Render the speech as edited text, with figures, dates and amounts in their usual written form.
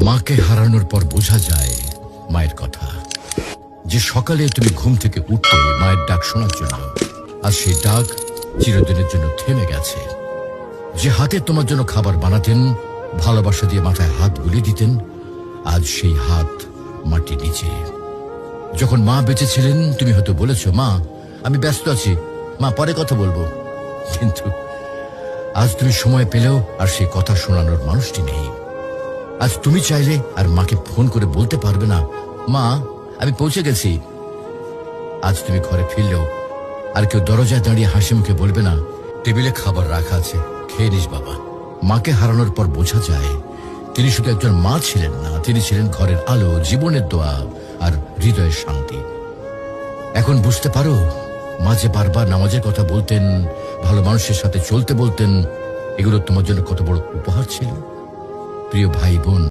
মাকে হারানোর পর বোঝা যায় মায়ের কথা। যে সকালে তুমি ঘুম থেকে উঠতে মায়ের ডাক শোনার জন্য, আর সেই ডাক চিরদিনের জন্য থেমে গেছে। যে হাতে তোমার জন্য খাবার বানাতেন, ভালোবাসা দিয়ে মাথায় হাত বুলিয়ে দিতেন, আজ সেই হাত মাটি নিচে। যখন মা বেঁচে ছিলেন তুমি হয়তো বলেছ, মা আমি ব্যস্ত আছি, মা পরে কথা বলবো। কিন্তু আজ তুমি সময় পেলেও আর সেই কথা শোনানোর মানুষটি নেই। আজ তুমি চাইলে আর মাকে ফোন করে বলতে পারবে না, মা আমি পৌঁছে গেছি। আজ তুমি ঘরে ফিরলেও আর কেউ দরজায় দাঁড়িয়ে হাসি মুখে বলবে না, টেবিলে খাবার রাখা আছে, খেয়ে নিস বাবা। মাকে হারানোর পর বোঝা যায় তিনি শুধু একজন মা ছিলেন না, তিনি ছিলেন ঘরের আলো, জীবনের দোয়া আর হৃদয়ের শান্তি। এখন বুঝতে পারো মা যে বারবার নামাজের কথা বলতেন, ভালো মানুষের সাথে চলতে বলতেন, এগুলো তোমার জন্য কত বড় উপহার ছিল। প্রিয় ভাই বোন,